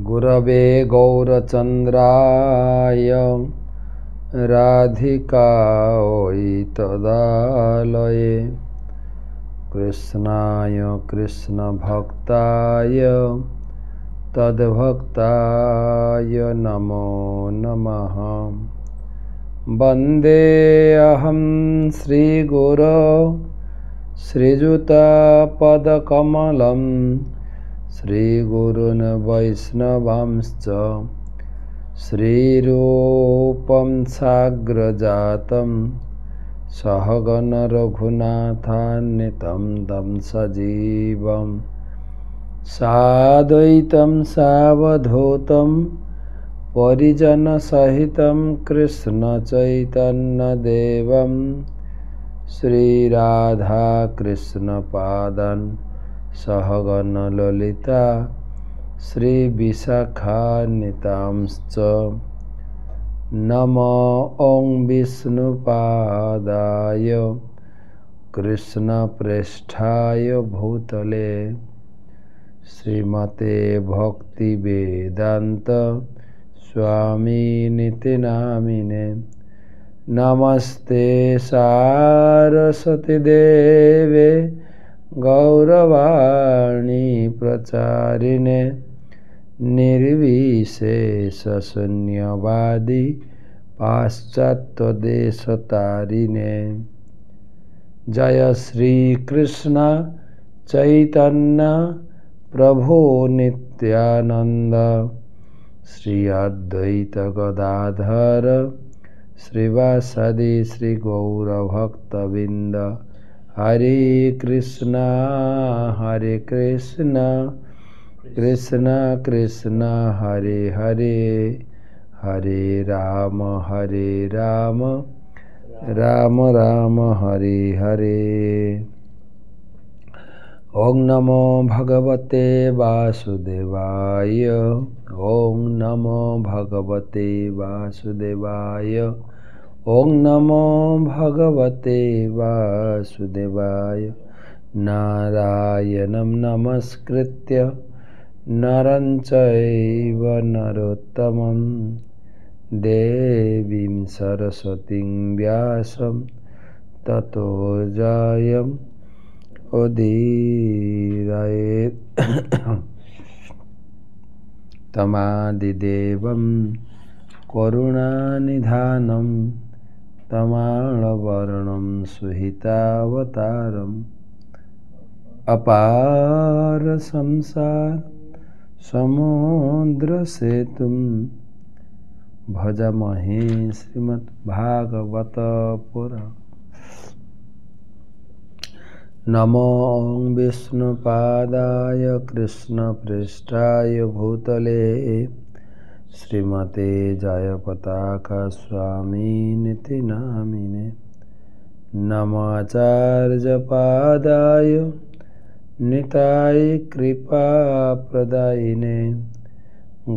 गुरवे गौरचन्द्राय राधिकायै तदालये कृष्णाय कृष्णभक्ताय तद्भक्ताय नमो नमः। वन्देऽहं श्रीगुरो श्रीयुतपदकमलं श्रीगुरून् वैष्णवांश्च श्रीरूपं साग्रजातं सहगण रघुनाथान्वितं तं सजीवं साद्वैतं सावधूतं परिजनसहितं कृष्णचैतन्यदेवं श्रीराधाकृष्णपादान् सहगण ललिता श्रीविशाखान्वितांश्च नमो ॐ विष्णुपादाय कृष्णप्रेष्ठाय भूतले श्रीमते भक्तिवेदान्त स्वामिनिति नामिने। नमस्ते सारस्वती देवे गौरवाणी प्रचारिणे निर्विशेषशून्यवादी पाश्चात्यदेशतारिणे। जय श्री कृष्ण चैतन्य प्रभु नित्यानंद श्री अद्वैत गदाधर श्रीवासदि श्री गौरभक्तबिंद। हरे कृष्णा कृष्ण कृष्ण हरे हरे, हरे राम राम राम हरे हरे। ओं नमो भगवते वासुदेवाय, ओं नमो भगवते वासुदेवाय, ओं नमो भगवते वासुदेवाय। नारायणं नमस्कृत्य नरं चैव नरोत्तमं देवीं सरस्वतीं व्यासं ततो जयम् उदीरयेत्। तमादिदेवं करुणानिधानं तमालवर्णं सुहितावतारम् अपार संसार समुद्रसेतुं भजामहे श्रीमद्भागवतपुराणम्। नमो विष्णुपादाय कृष्णप्रेष्ठाय भूतले श्रीमते जयपताका स्वामिनिति नामिने। नमाचार्यपादाय निताय कृपाप्रदायिने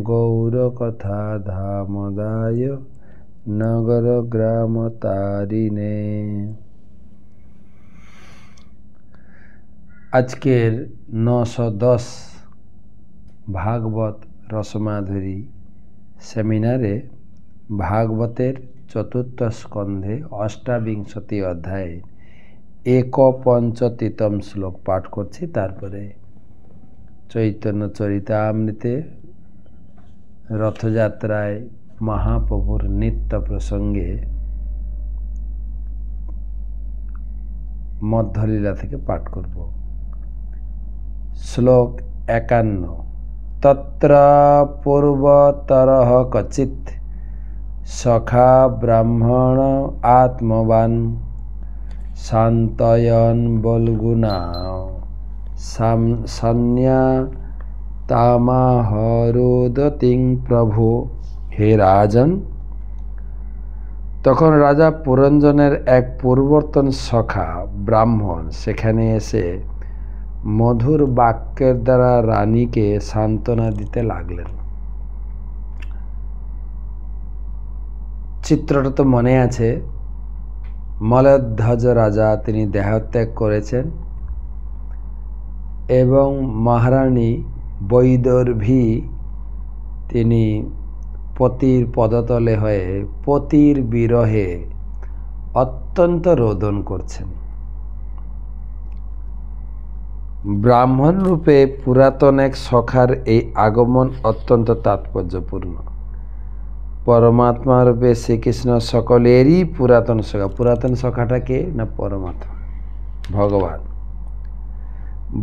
गौरकथाधामदाय नगरग्रामतारिणे। আজকের 910 ভাগবত রসমাধুরী সেমিনারে ভাগবতের চতুর্থ স্কন্ধে অষ্টাবিংশতি অধ্যায়ে একপঞ্চতিতম শ্লোক পাঠ করছি। তারপরে চৈতন্য চরিতামৃতে রথযাত্রায় মহাপ্রভুর নিত্য প্রসঙ্গে মধ্যলীলা থেকে পাঠ করব। শ্লোক 51। তত্র পূর্বতরঃ কচিৎ সখা ব্রাহ্মণ আত্মবান শান্তয়ন বলগুনা সন্ন্যা তামাহরোদতিং প্রভু। হে রাজন, তখন রাজা পুরঞ্জনের এক পূর্বতন সখা ব্রাহ্মণ সেখানে এসে মধুর বাক্যের দ্বারা রানীকে সান্ত্বনা দিতে লাগলেন। চিত্রটা তো মনে আছে। মলধ্বজ রাজা তিনি দেহত্যাগ করেছেন এবং মহারানী বৈদর্ভী তিনি পতির পদতলে হয়ে পতির বিরহে অত্যন্ত রোদন করছেন। ব্রাহ্মণ রূপে পুরাতন এক সখার এই আগমন অত্যন্ত তাৎপর্যপূর্ণ। পরমাত্মা রূপে শ্রীকৃষ্ণ সকলেরই পুরাতন সখা। পুরাতন সখাটা কে? না পরমাত্মা, ভগবান।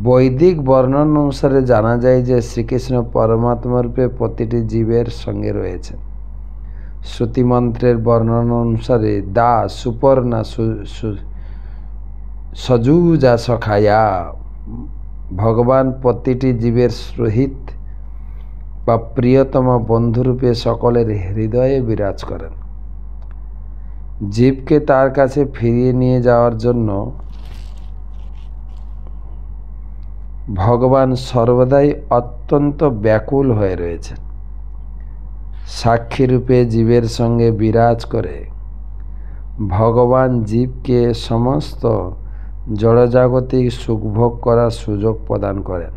বৈদিক বর্ণন অনুসারে জানা যায় যে শ্রীকৃষ্ণ পরমাত্মা রূপে প্রতিটি জীবের সঙ্গে রয়েছেন। শ্রুতিমন্ত্রের বর্ণনা অনুসারে দা সুপর্ণা সজুজা সখায়া, ভগবান প্রতিটি জীবের সহিত বা প্রিয়তম বন্ধুরূপে সকলের হৃদয়ে বিরাজ করেন। জীবকে তার কাছে ফিরিয়ে নিয়ে যাওয়ার জন্য ভগবান সর্বদাই অত্যন্ত ব্যাকুল হয়ে রয়েছেন। সাক্ষীরূপে জীবের সঙ্গে বিরাজ করে ভগবান জীবকে সমস্ত জড়জাগতিক সুখভোগ করার সুযোগ প্রদান করেন,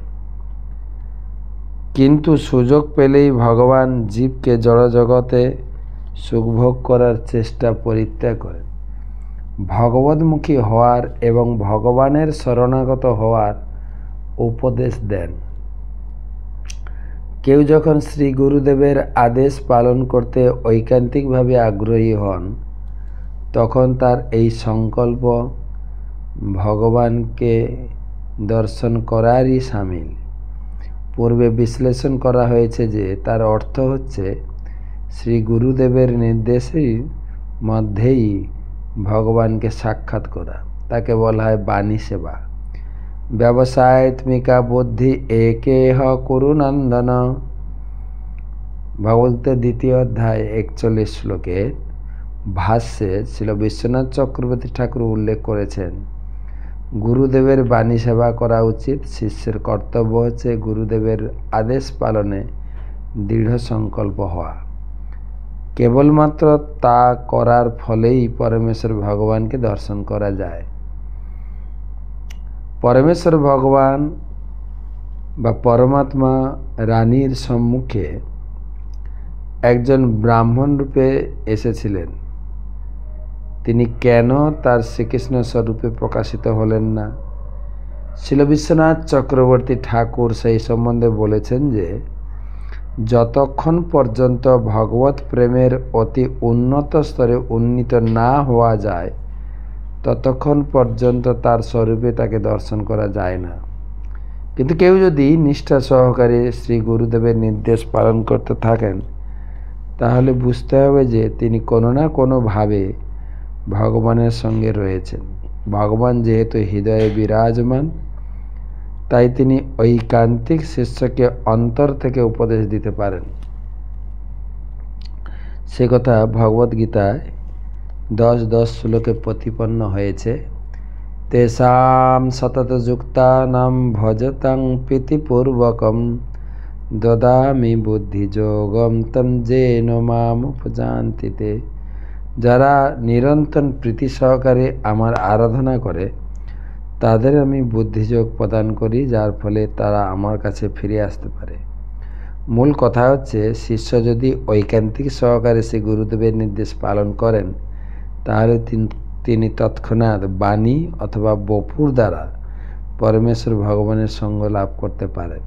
কিন্তু সুযোগ পেলেই ভগবান জীবকে জড়জগতে সুখভোগ করার চেষ্টা পরিত্যাগ করেন। ভগবদ্মুখী হওয়ার এবং ভগবানের শরণাগত হওয়ার উপদেশ দেন। কেউ যখন শ্রী গুরুদেবের আদেশ পালন করতে ঐকান্তিকভাবে আগ্রহী হন, তখন তার এই সংকল্প ভগবানকে দর্শন করারই সামিল। পূর্বে বিশ্লেষণ করা হয়েছে যে তার অর্থ হচ্ছে শ্রী গুরুদেবের নির্দেশের মধ্যেই ভগবানকে সাক্ষাৎ করা। তাকে বলা হয় বাণী সেবা। ব্যবসায়ত্মিকা বুদ্ধি একেহ কুরুনন্দন, ভগবদ্গীতা 2য় অধ্যায় 41 শ্লোকে ভাষ্যে ছিল বিশ্বনাথ চক্রবর্তী ঠাকুর উল্লেখ করেছেন, গুরুদেবের বাণী সেবা করা উচিত। শিষ্যের কর্তব্য হচ্ছে গুরুদেবের আদেশ পালনে দৃঢ় সংকল্প হওয়া। কেবলমাত্র তা করার ফলেই পরমেশ্বর ভগবানকে দর্শন করা যায়। পরমেশ্বর ভগবান বা পরমাত্মা রানীর সম্মুখে একজন ব্রাহ্মণ রূপে এসেছিলেন। তিনি কেন তার শ্রীকৃষ্ণ স্বরূপে প্রকাশিত হলেন না? শ্রীল বিশ্বনাথ চক্রবর্তী ঠাকুর সেই সম্বন্ধে বলেছেন যে যতক্ষণ পর্যন্ত ভগবত প্রেমের অতি উন্নত স্তরে উন্নীত না হওয়া যায়, ততক্ষণ পর্যন্ত তার স্বরূপে তাকে দর্শন করা যায় না। কিন্তু কেউ যদি নিষ্ঠা সহকারে শ্রী গুরুদেবের নির্দেশ পালন করতে থাকেন, তাহলে বুঝতে হবে যে তিনি কোনো না কোনোভাবে ভগবানের সঙ্গে রয়েছেন। ভগবান যেহেতু হৃদয়ে বিরাজমান, তাই তিনি ঐকান্তিক শিষ্যকে অন্তর থেকে উপদেশ দিতে পারেন। সে কথা ভগবদ্গীতায় 10:10 শ্লোকে প্রতিপন্ন হয়েছে। তেষাং সতত যুক্তানাং ভজতাং প্রীতিপূর্বকম দদামি বুদ্ধিযোগম তম যেন মাম উপযান্তি তে। যারা নিরন্তর প্রীতি সহকারে আমার আরাধনা করে, তাদের আমি বুদ্ধিযোগ প্রদান করি, যার ফলে তারা আমার কাছে ফিরে আসতে পারে। মূল কথা হচ্ছে, শিষ্য যদি ঐকান্তিক সহকারে শ্রী গুরুদেবের নির্দেশ পালন করেন, তাহলে তিনি তৎক্ষণাৎ বাণী অথবা বপুর দ্বারা পরমেশ্বর ভগবানের সঙ্গ লাভ করতে পারেন।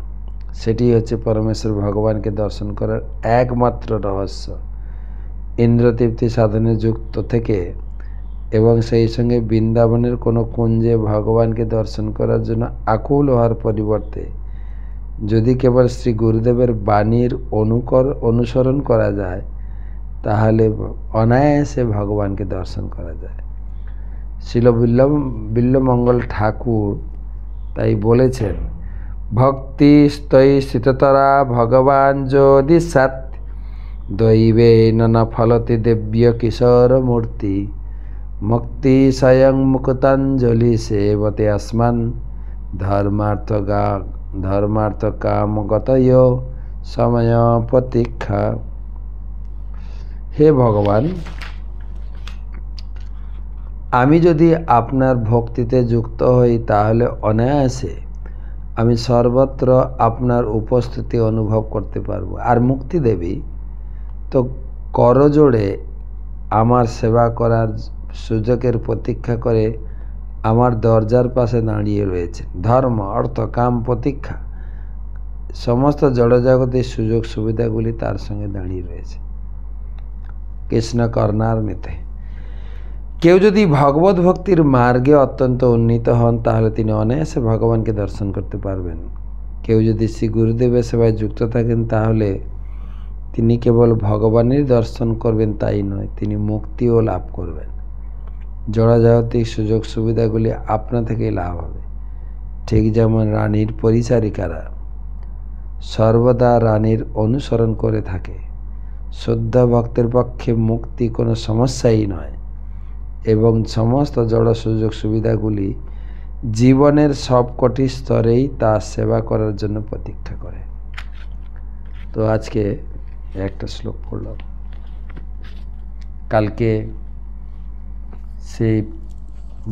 সেটি হচ্ছে পরমেশ্বর ভগবানকে দর্শন করার একমাত্র রহস্য। ইন্দ্রতৃপ্তি সাধনে যুক্ত থেকে এবং সেই সঙ্গে বৃন্দাবনের কোনো কুঞ্জে ভগবানকে দর্শন করার জন্য আকুল হওয়ার পরিবর্তে যদি কেবল শ্রী গুরুদেবের বাণীর অনুসরণ করা যায়, তাহলে অনায়াসে ভগবানকে দর্শন করা যায়। শ্রীল বিল্বমঙ্গল ঠাকুর তাই বলেছেন, ভক্তি স্তৈ স্থিততরা ভগবান যদি সৎ দৈবে নানা ফলতি দেব্য কিশোর মূর্তি মুক্তি স্বয়ং মুকুতাঞ্জলি সেবতে আসমান ধর্মার্থ কামগতয় সময় প্রতীক্ষা। হে ভগবান, আমি যদি আপনার ভক্তিতে যুক্ত হই, তাহলে অনায়াসে আমি সর্বত্র আপনার উপস্থিতি অনুভব করতে পারবো। আর মুক্তি দেবী তো করজোড়ে আমার সেবা করার সুযোগের প্রতীক্ষা করে আমার দরজার পাশে দাঁড়িয়ে রয়েছে। ধর্ম, অর্থ, কাম, প্রতীক্ষা সমস্ত জড়জগতের সুযোগ সুবিধাগুলি তার সঙ্গে দাঁড়িয়ে রয়েছে কৃষ্ণ কর্ণারমিতে। কেউ যদি ভগবত ভক্তির মার্গে অত্যন্ত উন্নীত হন তাহলে তিনি অনায়াসে ভগবানকে দর্শন করতে পারবেন। কেউ যদি শ্রী গুরুদেবের সেবায় যুক্ত থাকেন তাহলে তিনি কেবল ভগবানের দর্শন করবেন তাই নয়, তিনি মুক্তিও লাভ করবেন। জড়জাগতিক সুযোগ সুবিধাগুলি আপনা থেকেই লাভ হবে। ঠিক যেমন রানীর পরিচারিকারা সর্বদা রানীর অনুসরণ করে থাকে। শুদ্ধ ভক্তের পক্ষে মুক্তি কোনো সমস্যাই নয় এবং সমস্ত জড় সুযোগ সুবিধাগুলি জীবনের সবকটি স্তরেই তার সেবা করার জন্য প্রতীক্ষা করে। তো আজকে একটা শ্লোক পড়লাম। কালকে সেই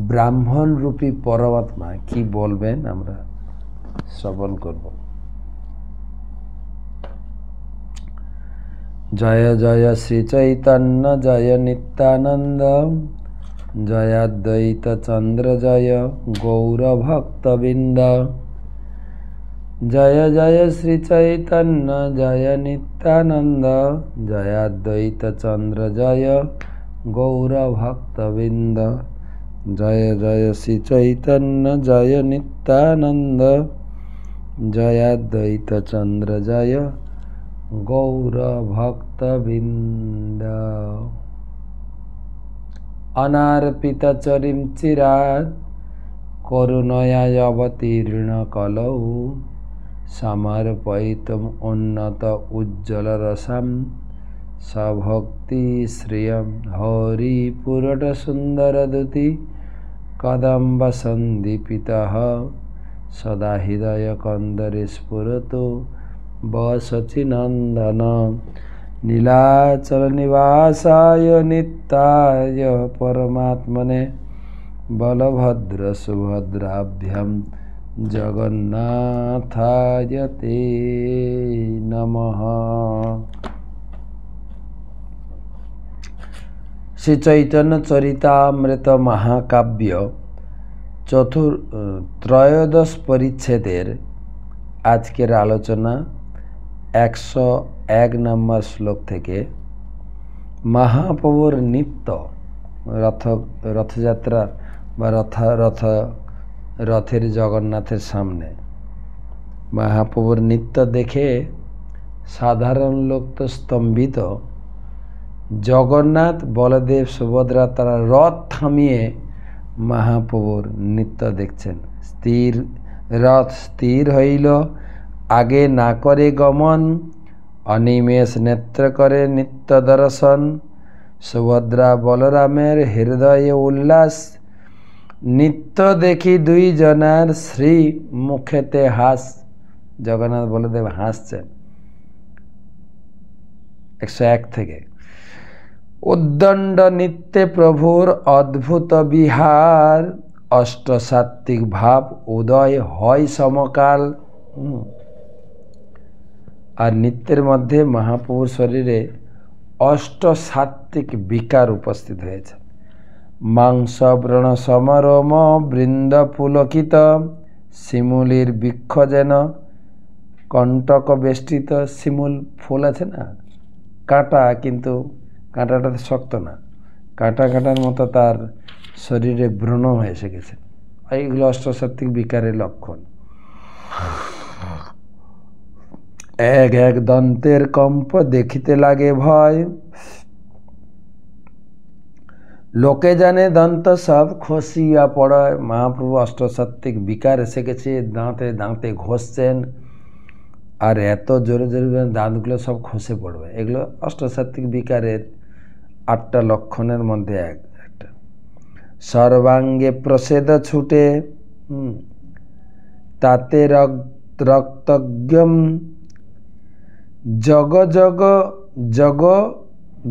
ব্রাহ্মণ রূপী পরমাত্মা কি বলবেন আমরা শ্রবণ করব। জয় জয় শ্রী চৈতন্য জয় নিত্যানন্দ জয় অদ্বৈত চন্দ্র জয় গৌর ভক্তবৃন্দ। জয় জয় শ্রী চৈতন্য জয় নিত্যানন্দ জয় অদ্বৈত চন্দ্র জয় গৌর ভক্তবৃন্দ। জয় জয় শ্রী চৈতন্য জয় নিত্যানন্দ জয় অদ্বৈত চন্দ্র জয় গৌর ভক্তবৃন্দ। অনার্পিত চরিম চিরাৎ করুণয়া অবতীর্ণ কলৌ সমর্পয়িতুম উন্নত উজ্জ্বল রসম সভক্তি শ্রিয়ম হরি পুরট সুন্দর দুতি কদম্ব সন্দীপিতঃ সদা হৃদয় কন্দরে স্ফুরতু বসচি নন্দন। নীলাচল নিবাসায় নিত্যায় পরমাত্মনে বলভদ্র সুভদ্রাভ্যাম জগন্নাথায় তে নমঃ। শ্রী চৈতন্য চরিতামৃত মহাকাব্য ত্রয়োদশ পরিচ্ছেদের আজকের আলোচনা 101 নম্বর শ্লোক থেকে মহাপ্রভুর নিত্য রথযাত্রা বা রথের জগন্নাথের সামনে মহাপ্রভুর নিত্য দেখে সাধারণ লোক তো স্তম্ভিত। জগন্নাথ, বলদেব, সুভদ্রা তারা রথ থামিয়ে মহাপ্রভুর নিত্য দেখছেন। রথ স্থির হইল, আগে না করে গমন, অনিমেষ নেত্র করে নিত্য দর্শন। সুভদ্রা বলরামের হৃদয়ে উল্লাস, নিত্য দেখি দুই জনার শ্রী মুখেতে হাস। জগন্নাথ বলদেব হাসছেন। 101 থেকে উদ্দণ্ড নিত্যে প্রভুর অদ্ভুত বিহার, অষ্টসাত্ত্বিক ভাব উদয় হয় সমকাল। আর নিত্যের মধ্যে মহাপ্রভুর শরীরে অষ্টসাত্ত্বিক বিকার উপস্থিত হয়েছে। মাংস ব্রণ সমরোম বৃন্দ পুলকিত, শিমুলির বৃক্ষ যেন কণ্টক বেষ্টিত। শিমুল ফুল আছে না, কাঁটা, কিন্তু কাঁটাটা শক্ত না, কাঁটার মতো তার শরীরে ব্রণ হয়ে এসে গেছে। এইগুলো অষ্টসাত্ত্বিক বিকারের লক্ষণ। এক এক দন্তের কম্প দেখিতে লাগে ভয়, লোকে জানে দন্ত সব খসিয়া পড়ায়। মহাপ্রভু অষ্টসাত্ত্বিক বিকার এসে গেছে, দাঁতে দাঁতে ঘষছেন, আর এত জোরে জোরে দাঁতগুলো সব খসে পড়বে। এগুলো অষ্টসাত্ত্বিক বিকারের 8টা লক্ষণের মধ্যে একটা। সর্বাঙ্গে প্রসেদ ছুটে, তাতে রক্তজ্ঞম, জগ জগ জগ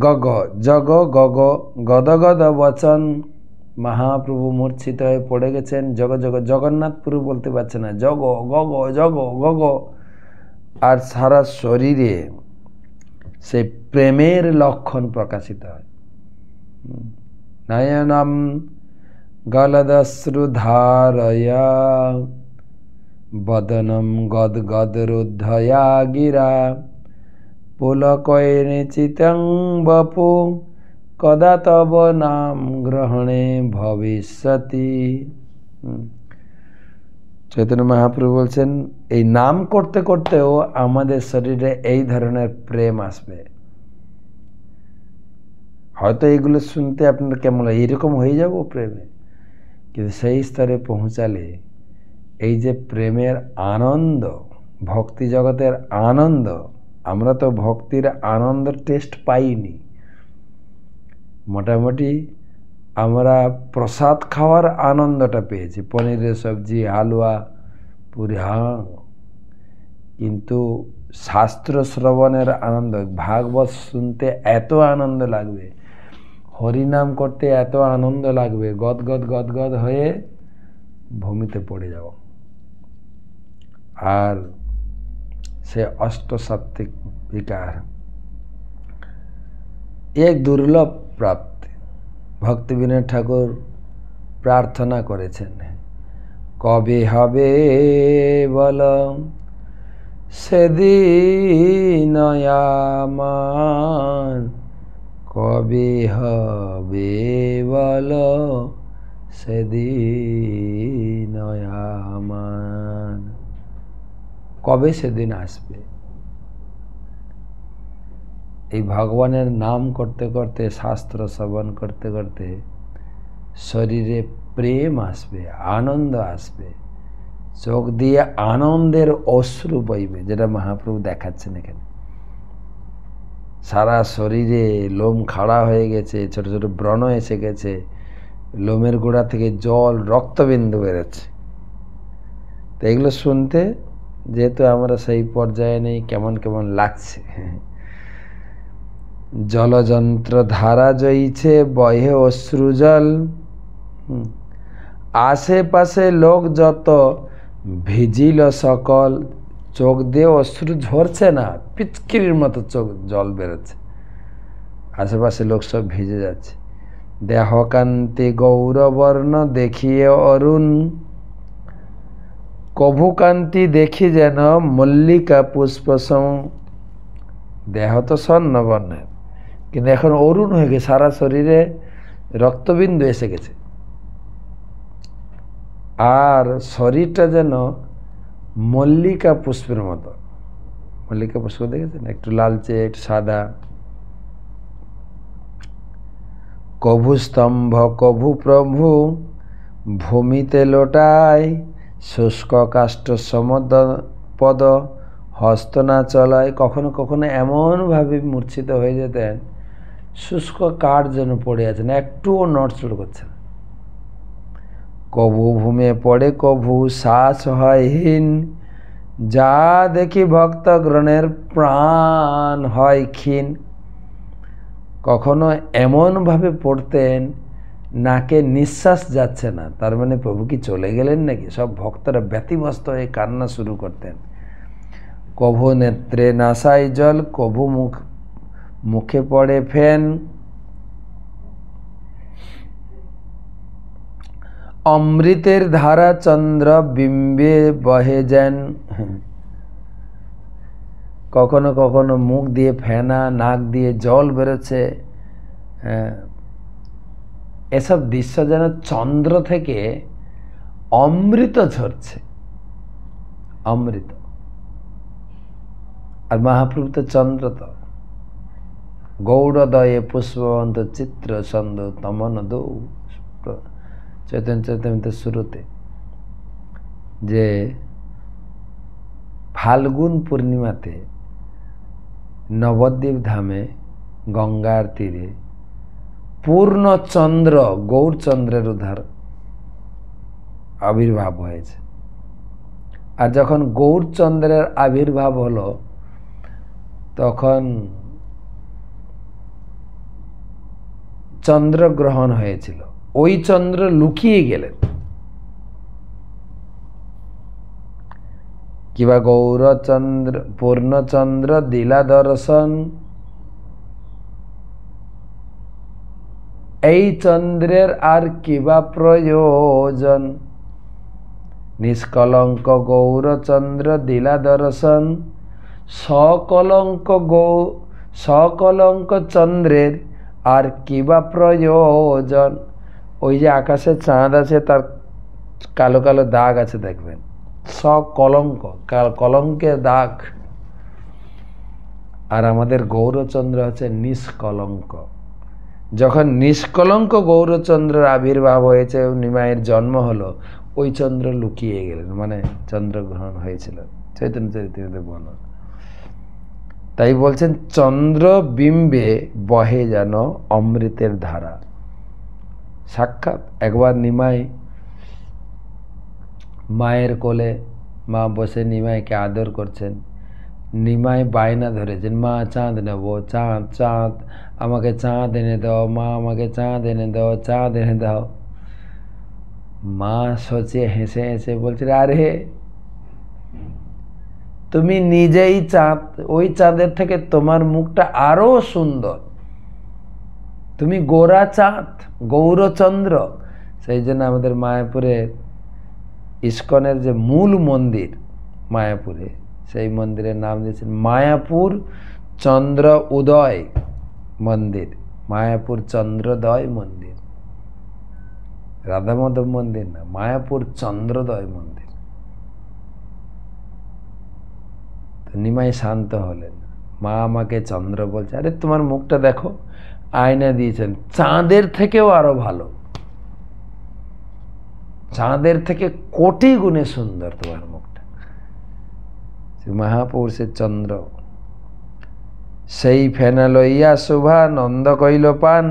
গগ জগ গগ গদ গদ বচন। মহাপ্রভু মূর্ছিত হয়ে পড়ে গেছেন। জগ জগ, জগন্নাথপুরু বলতে পারছে না, জগ গগ জগ গগ। আর সারা শরীরে সেই প্রেমের লক্ষণ প্রকাশিত হয়। নয়নম গলদশ্রুধারয়া বদনম গদগদ রুদ্ধয়া গিরা পুলকয়ে চিতং বপু কদা তব নাম গ্রহণে ভবিষ্যতি। চৈতন্য মহাপ্রভু বলছেন এই নাম করতে করতেও আমাদের শরীরে এই ধরনের প্রেম আসবে। হয়তো এইগুলো শুনতে আপনার কেমন লাগে, এরকম হয়ে যাব প্রেমে, কিন্তু সেই স্তরে পৌঁছালে এই যে প্রেমের আনন্দ, ভক্তি জগতের আনন্দ, আমরা তো ভক্তির আনন্দ টেস্ট পাইনি। মোটামুটি আমরা প্রসাদ খাওয়ার আনন্দটা পেয়েছি, পনিরের সবজি, হালুয়া, পুরি, কিন্তু শাস্ত্র শ্রবণের আনন্দ, ভাগবত শুনতে এত আনন্দ লাগবে, হরিনাম করতে এত আনন্দ লাগবে, গদগদ গদগদ হয়ে ভূমিতে পড়ে যাব। আর সে অষ্টসাত্ত্বিক বিকার এক দুর্লভ প্রাপ্তি। ভক্তিবিনোদ ঠাকুর প্রার্থনা করেছেন, কবে হবে বল সেদিন আমার, কবে হবে বল সেদিন আমার। কবে সেদিন আসবে? এই ভগবানের নাম করতে করতে, শাস্ত্র শ্রবণ করতে করতে শরীরে প্রেম আসবে, আনন্দ আসবে, চোখ দিয়ে আনন্দের অশ্রু বইবে, যেটা মহাপ্রভু দেখাচ্ছেন এখানে। সারা শরীরে লোম খাড়া হয়ে গেছে, ছোট ছোট ব্রণ এসে গেছে, লোমের গোড়া থেকে জল রক্তবিন্দু বেরোচ্ছে। তো এগুলো শুনতে যেহেতু আমরা সেই পর্যায়ে নেই, কেমন কেমন লাগছে। জলযন্ত্র ধারা জইছে বহে অশ্রুজল, আশেপাশে লোক যত ভিজিল সকল। চোখ দিয়ে অশ্রু ঝরছে না, পিচকিরির মতো চোখ জল বেরোচ্ছে, আশেপাশে লোক সব ভিজে যাচ্ছে। দেহকান্তি গৌরবর্ণ দেখিয়ে অরুণ, কভুকান্তি দেখি যেন মল্লিকা পুষ্পসম। দেহ তো স্বর্ণবর্ণের, কিন্তু এখন অরুণ হয়ে গেছে, সারা শরীরে রক্তবিন্দু এসে গেছে, আর শরীরটা যেন মল্লিকা পুষ্পের মতো। মল্লিকা পুষ্প দেখেছেন, একটু লালচে একটু সাদা। কভু স্তম্ভ কভু প্রভু ভূমিতে লোটায়, শুষ্ক কাষ্ঠ সমদ পদ হস্ত না চলায়। কখনো কখনো এমনভাবে মূর্ছিত হয়ে যেতেন, শুষ্ক কাঠ যেন পড়ে আছেন, একটুও নড়চড় করছে না। কভু ভূমে পড়ে কভু শ্বাস হয়হীন, যা দেখি ভক্তগণের প্রাণ হয় ক্ষীণ। কখনো এমনভাবে পড়তেন নাকে নিঃশ্বাস যাচ্ছে না, তার মানে প্রভু কি চলে গেলেন নাকি? সব ভক্তরা ব্যতিব্যস্ত হয়ে কান্না শুরু করতেন। কভু নেত্রে নাসায় জল, কভু মুখে পড়ে ফেন, অমৃতের ধারা চন্দ্র বিম্বে বহে যেন। কখনো কখনো মুখ দিয়ে ফেনা, নাক দিয়ে জল বেরোচ্ছে। এসব দৃশ্য যেন চন্দ্র থেকে অমৃত ঝরছে, অমৃত। আর মহাপ্রভু তো চন্দ্র, তো গৌড়দয়ে পুষ্পবন্ত চিত্র ছন্দ তমন দৌ। চৈতন্য চৈতন্যের শুরুতে যে ফাল্গুন পূর্ণিমাতে নবদ্বীপ ধামে গঙ্গার তীরে পূর্ণ চন্দ্র, গৌরচন্দ্রের উদ্ধার আবির্ভাব হয়েছে। আর যখন গৌরচন্দ্রের আবির্ভাব হলো, তখন চন্দ্রগ্রহণ হয়েছিল। ওই চন্দ্র লুকিয়ে গেলেন। কিবা গৌরচন্দ্র পূর্ণচন্দ্র দিলা দর্শন, এই চন্দ্রের আর কিবা প্রয়োজন, নিষ্কলঙ্ক গৌরচন্দ্র দিলা দর্শন, সকলঙ্ক চন্দ্রের আর কিবা প্রয়োজন। ওই যে আকাশে চাঁদ আছে, তার কালো কালো দাগ আছে দেখবেন, সকলঙ্ক, কলঙ্কের দাগ। আর আমাদের গৌরচন্দ্র হচ্ছে নিষ্কলঙ্ক। যখন নিষ্কলঙ্ক গৌরচন্দ্রের আবির্ভাব হয়েছে, নিমাইয়ের জন্ম হলো, ওই চন্দ্র লুকিয়ে গেলেন, মানে চন্দ্রগ্রহণ হয়েছিল। চৈতন্য চরিতামৃতে বর্ণনা। তাই বলছেন চন্দ্র বিম্বে বহে যেন অমৃতের ধারা। সাক্ষাৎ একবার নিমাই মায়ের কোলে, মা বসে নিমাইকে আদর করছেন, নিমাই বায়না ধরেছেন, মা চাঁদ নেব, চাঁদ চাঁদ, আমাকে চাঁদ এনে দাও, মা আমাকে চাঁদ এনে দাও, চাঁদ এনে দাও। মা সোচে হেসে হেসে বলছিল, আরে তুমি নিজেই চাঁদ, ওই চাঁদের থেকে তোমার মুখটা আরো সুন্দর, তুমি গোরা চাঁদ, গৌরচন্দ্র। সেই জন্য আমাদের মায়াপুরের ইস্কনের যে মূল মন্দির মায়াপুরে, সেই মন্দিরের নাম দিয়েছেন মায়াপুর চন্দ্র উদয় মন্দির, মায়াপুর চন্দ্রোদয় মন্দির, রাধা মাধব মন্দির না, মায়াপুর চন্দ্রোদয় মন্দির। তো নিমাই শান্ত হলেন, মা আমাকে চন্দ্র বলছে, আরে তোমার মুখটা দেখো, আয়না দিয়েছেন, চাঁদের থেকেও আরো ভালো, চাঁদের থেকে কোটি গুণে সুন্দর তোমার মুখটা। মহাপুরুষের চন্দ্র সেই ফেনা লইয়া শোভা নন্দ কইল পান,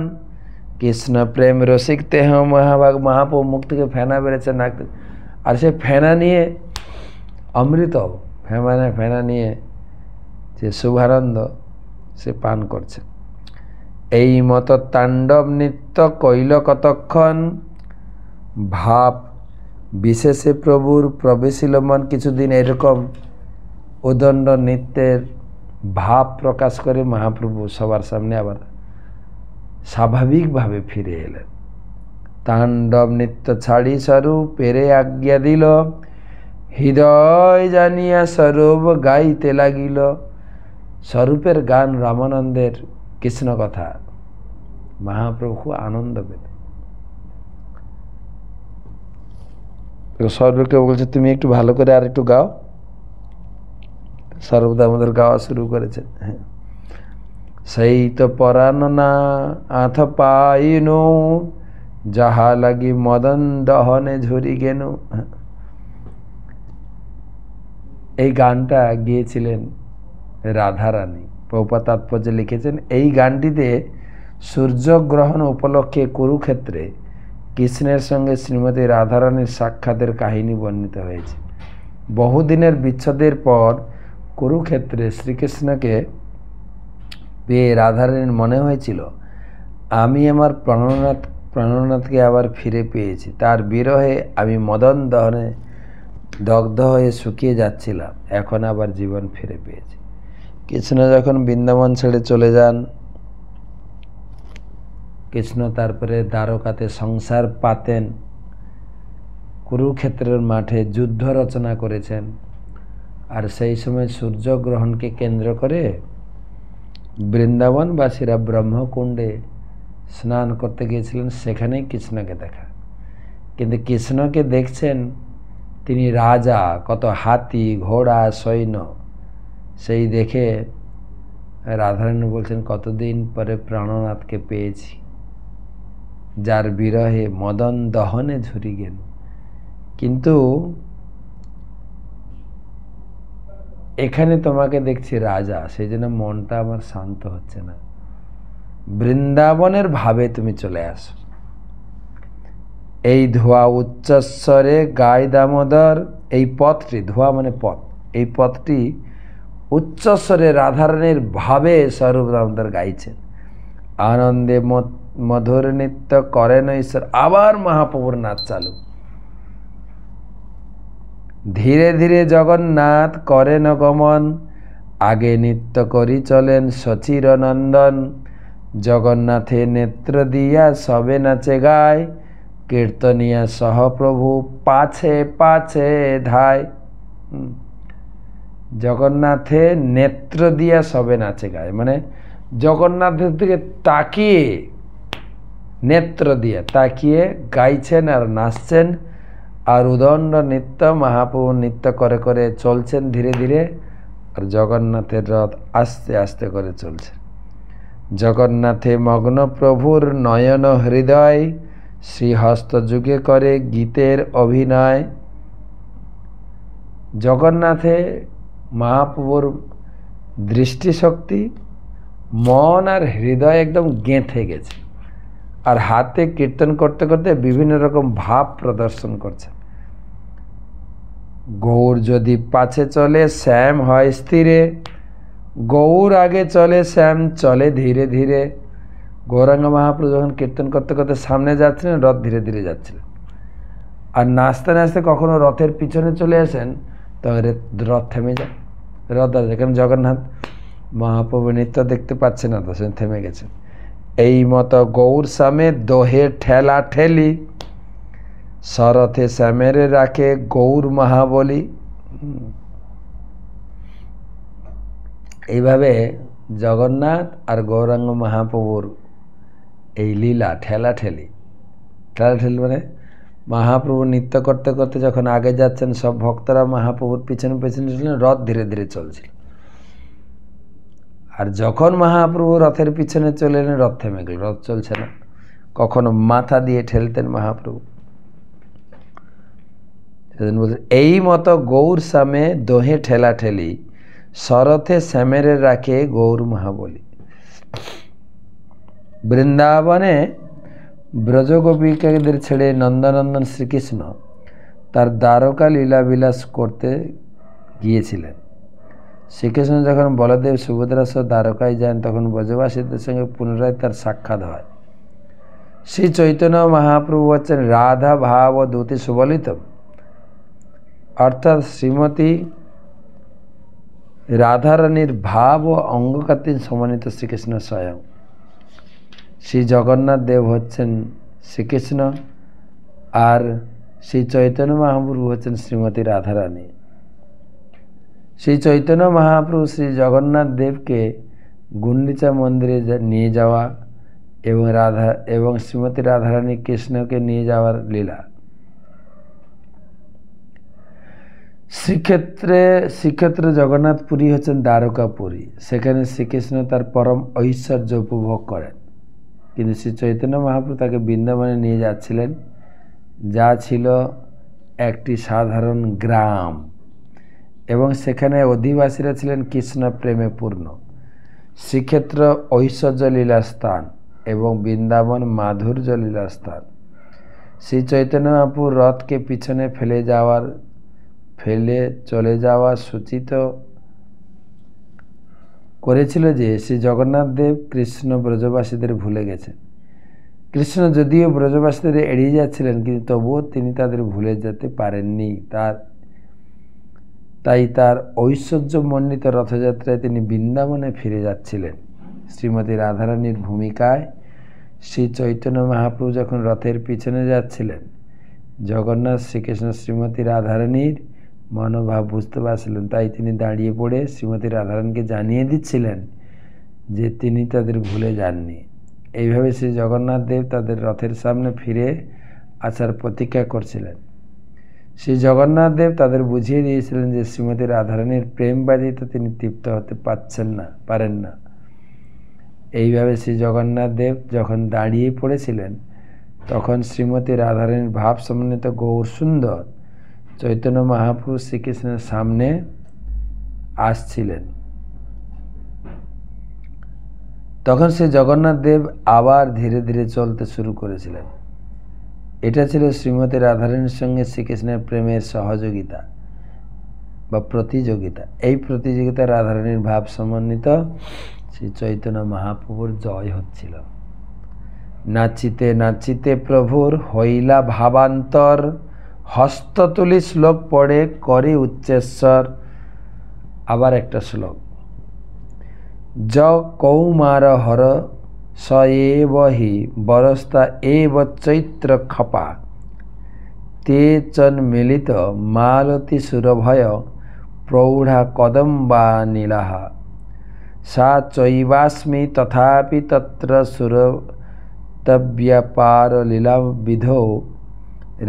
কৃষ্ণ প্রেম রসিক তেহ মহাভাগ। মহাপ্রভু মুখ থেকে ফেনা বেড়েছে নাক, আর সে ফেনা নিয়ে অমৃত, ফেনা নিয়ে যে শুভানন্দ সে পান করছে। এই মতো তাণ্ডব নৃত্য কইল কতক্ষণ, ভাব বিশেষে প্রভুর প্রবেশিল মন। কিছুদিন এরকম উদণ্ড নৃত্যের ভাব প্রকাশ করে মহাপ্রভু সবার সামনে আবার স্বাভাবিকভাবে ফিরে এলেন। তাণ্ডব নৃত্য ছাড়ি স্বরূপ পেরে আজ্ঞা দিল, হৃদয় জানিয়া স্বরূপ গাইতে লাগিল। স্বরূপের গান রামানন্দের কৃষ্ণ কথা, মহাপ্রভু খুব আনন্দ পেল। স্বরূপকে বলছে, তুমি একটু ভালো করে আর একটু গাও। সর্বদা আমাদের গাওয়া শুরু করেছে। সেই তো পরাণ না আথ পাইনু, যাহা লাগি মদন দহনে ঝরি গেন। এই গানটা গিয়েছিলেন রাধারানী। প্রভুপাদ তাৎপর্যে লিখেছেন, এই গানটিতে সূর্যগ্রহণ উপলক্ষে কুরুক্ষেত্রে কৃষ্ণের সঙ্গে শ্রীমতী রাধারানীর সাক্ষাতের কাহিনী বর্ণিত হয়েছে। বহুদিনের বিচ্ছেদের পর কুরুক্ষেত্রে শ্রীকৃষ্ণকে পেয়ে রাধারানীর মনে হয়েছিল, আমি আমার প্রাণনাথকে আবার ফিরে পেয়েছি। তার বিরহে আমি মদন দহনে দগ্ধ হয়ে শুকিয়ে যাচ্ছিলাম, এখন আবার জীবন ফিরে পেয়েছি। কৃষ্ণ যখন বৃন্দাবন ছেড়ে চলে যান, কৃষ্ণ তারপরে দ্বারকাতে সংসার পাতেন, কুরুক্ষেত্রের মাঠে যুদ্ধ রচনা করেছেন। আর সেই সময় সূর্যগ্রহণকে কেন্দ্র করে বৃন্দাবনবাসীরা ব্রহ্মকুণ্ডে স্নান করতে গিয়েছিলেন, সেখানেই কৃষ্ণকে দেখা। কিন্তু কৃষ্ণকে দেখছেন তিনি রাজা, কত হাতি ঘোড়া সৈন্য, সেই দেখে রাধারানী বলছেন, কতদিন পরে প্রাণনাথকে পেয়েছি, যার বিরহে মদন দহনে ঝরি গেল। কিন্তু এখানে তোমাকে দেখছি রাজা, সেই জন্য মনটা আমার শান্ত হচ্ছে না। বৃন্দাবনের ভাবে তুমি চলে আসো। এই ধোয়া উচ্চস্বরে গায় দামোদর, এই পথটি, ধোয়া মানে পথ, এই পথটি উচ্চস্বরে রাধারানীর ভাবে স্বরূপ দামোদর গাইছেন। আনন্দে মধুর নৃত্য করেন ঈশ্বর। আবার মহাপ্রভুর নাচ চালু। ধীরে ধীরে জগন্নাথ করেন গমন, আগে নৃত্য করি চলেন সচির নন্দন। জগন্নাথে নেত্র দিয়া সবে নাচে গায়, কীর্তনিয়া সহপ্রভু পাছে পাছে ধায়। জগন্নাথে নেত্র দিয়া সবে নাচে গায়, মানে জগন্নাথের দিকে তাকিয়ে, নেত্র দিয়ে তাকিয়ে গাইছেন আর নাচছেন। আর উদণ্ড নৃত্য, মহাপ্রভু নৃত্য করে করে চলছেন ধীরে ধীরে। আর জগন্নাথের রথ আস্তে আস্তে করে চলছে। জগন্নাথে মগ্ন প্রভুর নয়ন হৃদয়, শ্রীহস্ত যুগে করে গীতের অভিনয়। জগন্নাথে মহাপ্রভুর দৃষ্টিশক্তি, মন আর হৃদয় একদম গেঁথে গেছে। আর হাতে কীর্তন করতে করতে বিভিন্ন রকম ভাব প্রদর্শন করছে। গৌর যদি পাছে চলে শ্যাম হয় স্থিরে, গৌর আগে চলে শ্যাম চলে ধীরে ধীরে। গৌরাঙ্গ মহাপ্রভু যখন কীর্তন করতে করতে সামনে যাচ্ছিলেন, রথ ধীরে ধীরে যাচ্ছিলেন। আর নাচতে নাচতে কখনো রথের পিছনে চলে আসেন, তখন রথ থেমে যায়। রথ যেখানে জগন্নাথ মহাপ্রভু নৃত্য দেখতে পাচ্ছে না, তো সে থেমে গেছেন। এই মতো গৌর সামে দোহে ঠেলা ঠেলি, শরথে শ্যামেরে রাখে গৌর মহাবলী। এইভাবে জগন্নাথ আর গৌরাঙ্গ মহাপ্রভুর এই লীলা ঠেলাঠেলি, ঠেলাঠেলি মানে মহাপ্রভু নৃত্য করতে করতে যখন আগে যাচ্ছেন, সব ভক্তরা মহাপ্রভুর পিছনে পিছনে ছিলেন, রথ ধীরে ধীরে চলছিল। আর যখন মহাপ্রভু রথের পিছনে চলে এলেন, রথ থেমে গেল, রথ চলছে না। কখনো মাথা দিয়ে ঠেলতেন মহাপ্রভু। এই মতো গৌর সামে দোহে ঠেলা ঠেলি, শরথে শ্যামেরে রাখে গৌর মহাবলী। বৃন্দাবনে ব্রজগোপিকাদের ছেড়ে নন্দনন্দন শ্রীকৃষ্ণ তার দ্বারকা লীলা বিলাস করতে গিয়েছিলেন। শ্রীকৃষ্ণ যখন বলদেব সুভদ্রা সহ দ্বারকায় যান, তখন ব্রজবাসীদের সঙ্গে পুনরায় তার সাক্ষাৎ হয়। শ্রী চৈতন্য মহাপ্রভু হচ্ছেন রাধা ভাব ও দ্যুতি সুবলিত, অর্থাৎ শ্রীমতী রাধারানীর ভাব ও অঙ্গকাতি সমানিত শ্রীকৃষ্ণ স্বয়ং। শ্রী জগন্নাথ দেব হচ্ছেন শ্রীকৃষ্ণ, আর শ্রী চৈতন্য মহাপ্রভু হচ্ছেন শ্রীমতী রাধারানী। শ্রী চৈতন্য মহাপ্রভু শ্রী জগন্নাথ দেবকে গুন্ডিচা মন্দিরে নিয়ে যাওয়া এবং শ্রীমতী রাধারানী কৃষ্ণকে নিয়ে যাওয়ার লীলা। শ্রীক্ষেত্রে জগন্নাথপুরী হচ্ছেন দ্বারকাপুরী। সেখানে শ্রীকৃষ্ণ তার পরম ঐশ্বর্য উপভোগ করেন। কিন্তু শ্রী চৈতন্য মহাপ্রভু তাকে বৃন্দাবনে নিয়ে যাচ্ছিলেন, যা ছিল একটি সাধারণ গ্রাম, এবং সেখানে অধিবাসীরা ছিলেন কৃষ্ণ প্রেমে পূর্ণ। শ্রীক্ষেত্র ঐশ্বর্য লীলা স্থান এবং বৃন্দাবন মাধুর্য লীলা স্থান। শ্রী চৈতন্য মহাপ্রভু রথকে পিছনে ফেলে চলে যাওয়া সূচিত করেছিল যে শ্রী জগন্নাথ দেব কৃষ্ণ ব্রজবাসীদের ভুলে গেছেন। কৃষ্ণ যদিও ব্রজবাসীদের এড়িয়ে যাচ্ছিলেন, কিন্তু তবুও তিনি তাদের ভুলে যেতে পারেননি। তাই তার ঐশ্বর্যমণ্ডিত রথযাত্রায় তিনি বৃন্দাবনে ফিরে যাচ্ছিলেন। শ্রীমতী রাধারানীর ভূমিকায় শ্রী চৈতন্য মহাপ্রভু যখন রথের পিছনে যাচ্ছিলেন, জগন্নাথ শ্রীকৃষ্ণ শ্রীমতী রাধারানীর মনোভাব বুঝতে পারছিলেন। তাই তিনি দাঁড়িয়ে পড়ে শ্রীমতী রাধারানীকে জানিয়ে দিচ্ছিলেন যে তিনি তাদের ভুলে যাননি। এইভাবে শ্রী জগন্নাথ দেব তাদের রথের সামনে ফিরে আসার প্রতীক্ষা করছিলেন। শ্রী জগন্নাথ দেব তাদের বুঝিয়ে দিয়েছিলেন যে শ্রীমতী রাধারানীর প্রেম ব্যতীত তিনি তৃপ্ত হতে পারেন না। এইভাবে শ্রী জগন্নাথ দেব যখন দাঁড়িয়ে পড়েছিলেন, তখন শ্রীমতী রাধারানীর ভাব সমন্বিত গৌর সুন্দর চৈতন্য মহাপ্রভু শ্রীকৃষ্ণের সামনে আসছিলেন। তখন শ্রী জগন্নাথ দেব আবার ধীরে ধীরে চলতে শুরু করেছিলেন। এটা ছিল শ্রীমতী রাধারানীর সঙ্গে শ্রীকৃষ্ণের প্রেমের সহযোগিতা বা প্রতিযোগিতা। এই প্রতিযোগিতায় রাধারানীর ভাব সমন্বিত শ্রী চৈতন্য মহাপ্রভুর জয় হচ্ছিল। নাচিতে নাচিতে প্রভুর হইলা ভাবান্তর, হস্ত তুলি শ্লোক পড়ে করে উচ্চেশ্বর। আবার একটা শ্লোক, য কৌমার হর স এব হি বরস্তা এব চৈত্র খপা, তে চন্মিলিত মালতী সুরভয় প্রৌঢ়া কদম্বা নীলাহা, সা চৈবাস্মি তথাপি তত্র সুরতব্যাপার লীলা বিধৌ,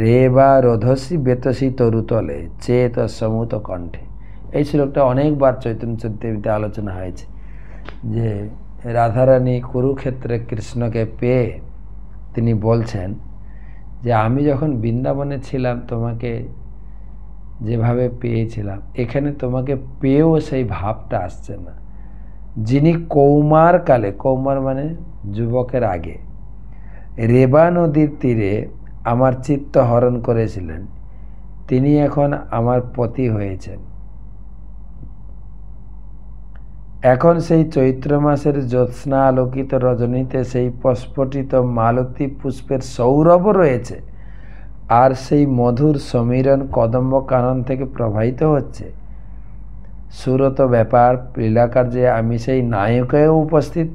রেবা রোধসি বেতসি তরুতলে চেত সমুত কণ্ঠে। এই শ্লোকটা অনেকবার চৈতন্য চরিতামৃতে আলোচনা হয়েছে যে রাধারানী কুরুক্ষেত্রে কৃষ্ণকে পেয়ে তিনি বলছেন যে আমি যখন বৃন্দাবনে ছিলাম তোমাকে যেভাবে পেয়েছিলাম, এখানে তোমাকে পেয়েও সেই ভাবটা আসছে না। যিনি কৌমার কালে, কৌমার মানে যুবকের আগে, রেবা নদীর তীরে আমার চিত্ত হরণ করেছিলেন, তিনি এখন আমার পতি হয়েছেন। এখন সেই চৈত্র মাসের জ্যোৎস্না আলোকিত রজনীতে সেই প্রস্ফুটিত মালতী পুষ্পের সৌরভ রয়েছে, আর সেই মধুর সমীরণ কদম্ব কানন থেকে প্রবাহিত হচ্ছে। সুরত ব্যাপার লীলাকার্যে আমি সেই নায়কেও উপস্থিত,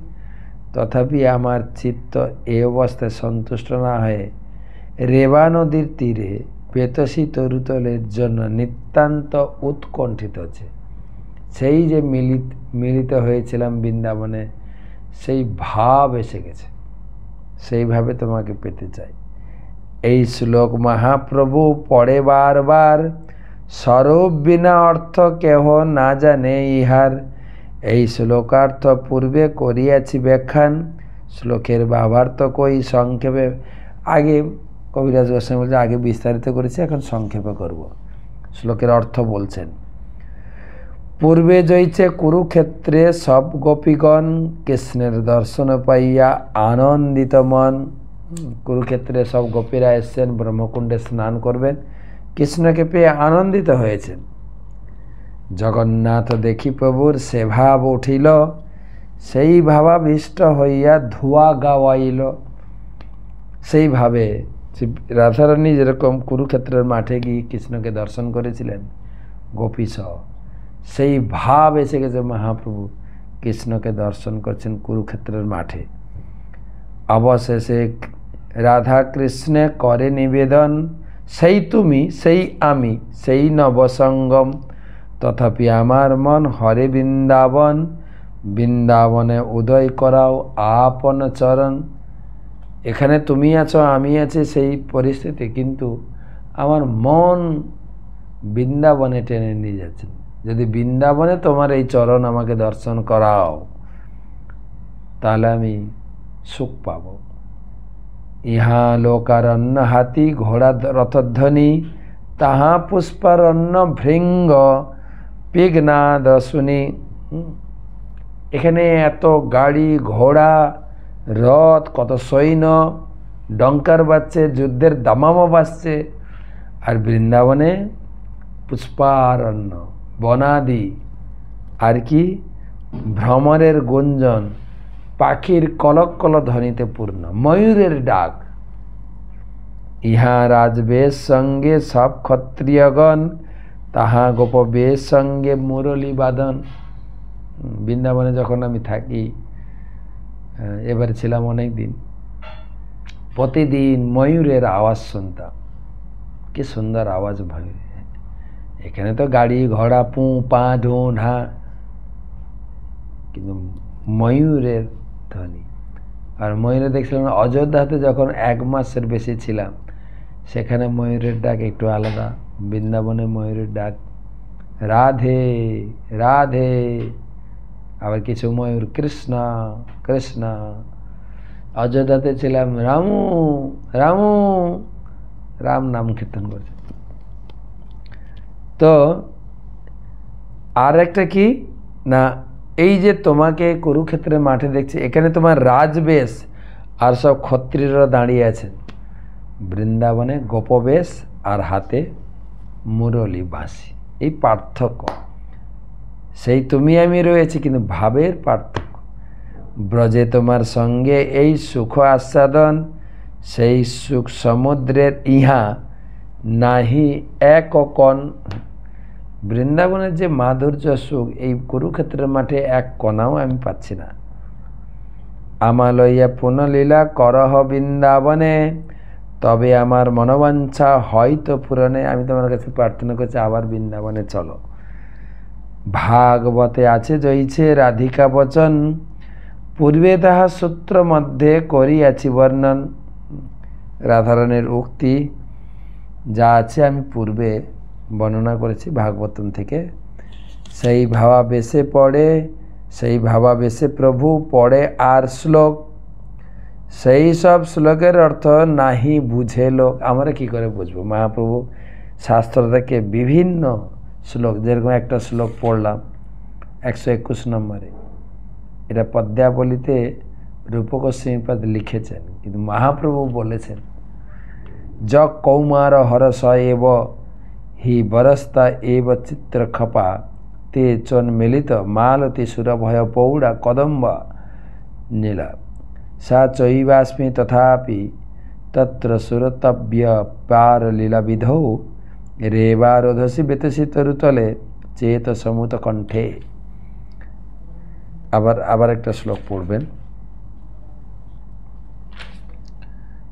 তথাপি আমার চিত্ত এ অবস্থায় সন্তুষ্ট না হয়ে রেবা নদীর তীরে বেতসী তরুতলের জন্য নিতান্ত উৎকণ্ঠিত হচ্ছে। সেই যে মিলিত হয়েছিলাম বৃন্দাবনে, সেই ভাব এসে গেছে, সেইভাবে তোমাকে পেতে চাই। এই শ্লোক মহাপ্রভু পড়ে বারবার, স্বরূপ বিনা অর্থ কেহ না জানে ইহার। এই শ্লোকার্থ পূর্বে করিয়াছি ব্যাখ্যান, শ্লোকের ভাবার্থ কই সংক্ষেপে। আগে কবিরাজ গোস্বামী বলছে আগে বিস্তারিত করেছি, এখন সংক্ষেপে করব। শ্লোকের অর্থ বলছেন, পূর্বে জয়ছে কুরুক্ষেত্রে সব গোপীগণ, কৃষ্ণের দর্শন পাইয়া আনন্দিত মন। কুরুক্ষেত্রে সব গোপীরা এসছেন, ব্রহ্মকুণ্ডে স্নান করবেন, কৃষ্ণকে পেয়ে আনন্দিত হয়েছেন। জগন্নাথ দেখি প্রভুর সে ভাব উঠিল, সেই ভাবাবিষ্ট হইয়া ধুয়া গাওয়াইল। সেইভাবে রাধারানী যেরকম কুরুক্ষেত্রের মাঠে গিয়ে কৃষ্ণকে দর্শন করেছিলেন গোপীসহ, সেই ভাব এসে গেছে। মহাপ্রভু কৃষ্ণকে দর্শন করছেন কুরুক্ষেত্রের মাঠে। অবশেষে রাধা কৃষ্ণে করে নিবেদন, সেই তুমি সেই আমি সেই নবসঙ্গম, তথাপি আমার মন হরে বৃন্দাবন, বৃন্দাবনে উদয় করাও আপন চরণ। এখানে তুমি আছো আমি আছি সেই পরিস্থিতি, কিন্তু আমার মন বৃন্দাবনে টেনে নিয়ে যাচ্ছে। যদি বৃন্দাবনে তোমার এই চরণ আমাকে দর্শন করাও, তাহলে আমি সুখ পাব। ইহা লোকারণ্য হাতি ঘোড়া রথধ্বনি, তাহা পুষ্পারণ্য ভৃঙ্গ পিঘ্নাদ শুনি। এখানে এত গাড়ি ঘোড়া রথ, কত সৈন্য, ডঙ্কার বাজছে, যুদ্ধের দামামা বাজছে, আর বৃন্দাবনে পুষ্পারণ্য বনাদি, আর কি ভ্রমরের গুঞ্জন, পাখির কলক কল ধ্বনিতে পূর্ণ, ময়ূরের ডাক। ইহা রাজবেশ সঙ্গে সব ক্ষত্রিয়গণ, তাহা গোপবেশ সঙ্গে মুরলী বাদন। বৃন্দাবনে যখন আমি থাকি, এবারে ছিলাম অনেক দিন, প্রতিদিন ময়ূরের আওয়াজ শুনতাম। কি সুন্দর আওয়াজ ময়ূর। এখানে তো গাড়ি ঘোড়া পু পা ঢু ঢা, কিন্তু ময়ূরের ধ্বনি। আর ময়ূরে দেখছিলাম অযোধ্যাতে যখন 1 মাসের বেশি ছিলাম, সেখানে ময়ূরের ডাক একটু আলাদা। বৃন্দাবনে ময়ূরের ডাক রাধে রাধে, আবার কিছু ময়ূর কৃষ্ণ কৃষ্ণ। অযোধ্যাতে ছিলাম রামু রামু, রাম নাম কীর্তন করছে। তো আর একটা কি না, এই যে তোমাকে কুরুক্ষেত্রের মাঠে দেখছি, এখানে তোমার রাজবেশ আর সব ক্ষত্রিয়রা দাঁড়িয়ে আছেন। বৃন্দাবনে গোপবেশ আর হাতে মুরলী বাঁশি, এই পার্থক্য। সেই তুমি আমি রয়েছি, কিন্তু ভাবের পার্থক্য। ব্রজে তোমার সঙ্গে এই সুখ আস্বাদন, সেই সুখ সমুদ্রের ইহা নাহি এক কণ। বৃন্দাবনের যে মাধুর্য সুখ এই কুরুক্ষেত্রের মাঠে এক কণাও আমি পাচ্ছি না। আমা লইয়া পুনলীলা করহ বৃন্দাবনে, তবে আমার মনোবাঞ্ছা হয়তো পূরণে। আমি তোমার কাছে প্রার্থনা করছি আবার বৃন্দাবনে চলো। ভাগবতে আছে জয়ছে রাধিকা বচন, পূর্বে তাহা সূত্র মধ্যে করিয়াছি বর্ণন। রাধারানীর উক্তি যা আছে আমি পূর্বে বর্ণনা করেছি ভাগবতম থেকে। সেই ভাবাবেশে পড়ে, সেই ভাবাবেশে প্রভু পড়ে আর শ্লোক, সেই সব শ্লোকের অর্থ নাহি বুঝে লোক। আমরা কি করে বুঝবো? মহাপ্রভু শাস্ত্র থেকে বিভিন্ন শ্লোক, যেরকম একটা শ্লোক পড়লাম 121 নম্বরে, এটা পদ্মাবলিতে রূপক গোস্বামীপাদ লিখেছেন, কিন্তু মহাপ্রভু বলেছেন য কৌমার হরস এব হি বরস্তা এব চিত্রখপা, তে চন্মিলিত মালতী সুরভয় পৌড়া কদম্ব নীলা, সা চৈবাস্মি তথাপি তত্র সুরতব্য পার লীলা বিধৌ, রেবারোধসি বেতসি তরুতলে চেত সমুত কণ্ঠে। আবার একটা শ্লোক পড়বেন।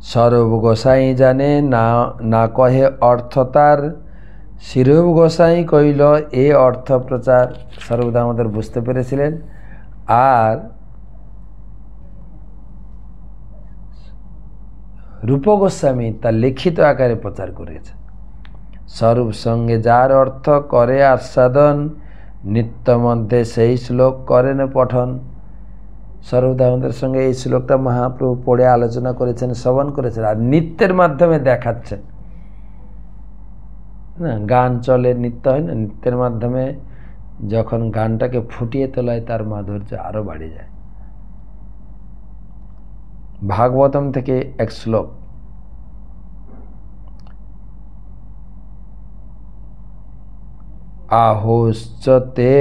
স্বরূপ গোসাই জানে না কহে অর্থ তার, শিরূপ গোসাই কইল এ অর্থ প্রচার। সর্বদা আমাদের বুঝতে পেরেছিলেন, আর রূপ গোস্বামী তার লিখিত আকারে প্রচার করেছে। স্বরূপ সঙ্গে যার অর্থ করে আস্বাদন, নিত্য মধ্যে সেই শ্লোক করেন পঠন। সর্বদা আমাদের সঙ্গে এই শ্লোকটা মহাপ্রভু পড়ে আলোচনা করেছেন, শ্রবণ করেছেন, আর নৃত্যের মাধ্যমে দেখাচ্ছেন। না, গান চলে, নৃত্য হয় না, নৃত্যের মাধ্যমে যখন গানটাকে ফুটিয়ে তোলায় তার মাধুর্য আরো বাড়ে যায়। ভাগবতম থেকে এক শ্লোক, আহুশ্চ তে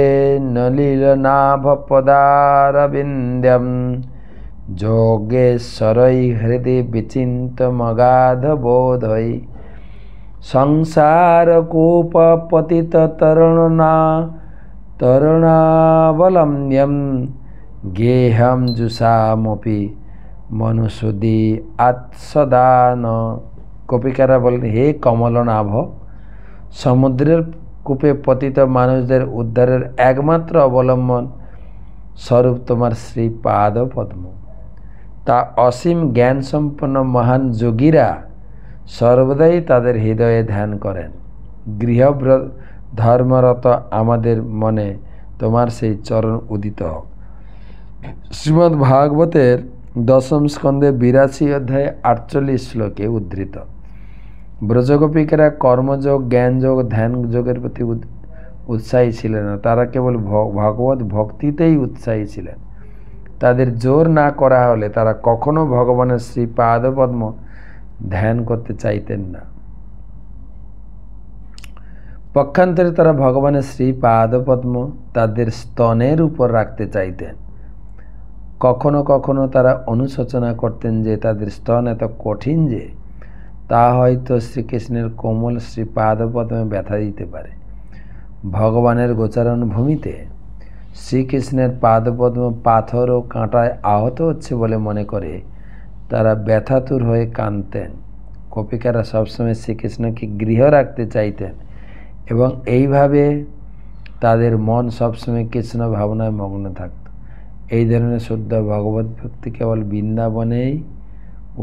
নলিলনাভ পদারবিন্দ্যম, যোগেশ্বরৈ হৃদি বিচিন্ত মগাধ বোধৈ, সংসার কূপ পতিত তরুণাবলম্ব্যম, গেহম জুষামপি মনুসুদি আৎসদান। কপিকারা বলেন, হে কমলনাভ, সমুদ্রের কূপে পতিত মানুষদের উদ্ধারের একমাত্র অবলম্বন স্বরূপ তোমার শ্রীপাদ পদ্ম। তা অসীম জ্ঞান সম্পন্ন মহান যোগীরা সর্বদাই তাদের হৃদয়ে ধ্যান করেন। গৃহ ধর্মরত আমাদের মনে তোমার সেই চরণ উদিত হোক। শ্রীমদ্ ভাগবতের 10ম স্কন্ধে 82 অধ্যায়ে 48 শ্লোকে উদ্ধৃত। ব্রজগোপিকেরা কর্মযোগ, জ্ঞানযোগ, ধ্যান যোগের প্রতি উৎসাহী ছিলেন না, তারা কেবল ভগবত ভক্তিতেই উৎসাহী ছিলেন। তাদের জোর না করা হলে তারা কখনো ভগবানের শ্রী পাদপদ্ম ধ্যান করতে চাইতেন না। পক্ষান্তরে তারা ভগবানের শ্রী পাদপদ্ম তাদের স্তনের উপর রাখতে চাইতেন। কখনো কখনো তারা অনুশোচনা করতেন যে তাদের স্তন এত কঠিন যে তা হয়তো শ্রীকৃষ্ণের কোমল শ্রী পাদপদ্মে ব্যথা দিতে পারে। ভগবানের গোচারণ ভূমিতে শ্রীকৃষ্ণের পাদপদ্ম পাথর ও কাঁটায় আহত হচ্ছে বলে মনে করে তারা ব্যথাতুর হয়ে কাঁদতেন। গোপিকারা সবসময় শ্রীকৃষ্ণকে গৃহ রাখতে চাইতেন এবং এইভাবে তাদের মন সবসময় কৃষ্ণ ভাবনায় মগ্ন থাকত। এই ধরনের শুদ্ধ ভগবত ভক্তি কেবল বৃন্দাবনেই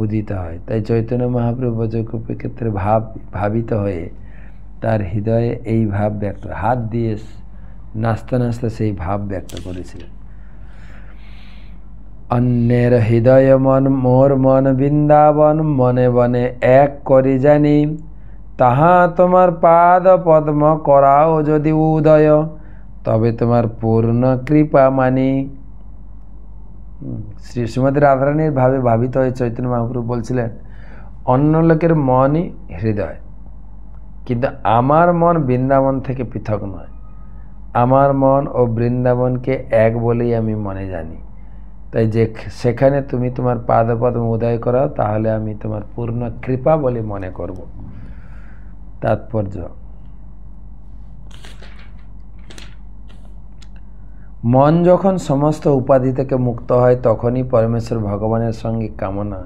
উদিত হয়। তাই চৈতন্য মহাপ্রভু ব্রজগোপীর ক্ষেত্রে ভাবিত হয়ে তার হৃদয়ে এই ভাব ব্যক্ত, হাত দিয়ে নাচতে নাচতে সেই ভাব ব্যক্ত করেছিলেন। অন্যের হৃদয় মন মোর মন বৃন্দাবন, মনে বনে এক করি জানি, তাহা তোমার পাদ পদ্ম করাও যদি উদয়, তবে তোমার পূর্ণ কৃপা মানি। শ্রীমতী রাধারানীর ভাবে ভাবিত হয়ে চৈতন্য মহাপ্রভু বলছিলেন, অন্য লোকের মনই হৃদয়, কিন্তু আমার মন বৃন্দাবন থেকে পৃথক নয়। আমার মন ও বৃন্দাবনকে এক বলেই আমি মনে জানি। তাই যে সেখানে তুমি তোমার পাদপদ্ম উদয় করাও, তাহলে আমি তোমার পূর্ণ কৃপা বলে মনে করব। তাৎপর্য, মন যখন সমস্ত উপাধি থেকে মুক্ত হয় তখনই পরমেশ্বর ভগবানের সঙ্গে কামনা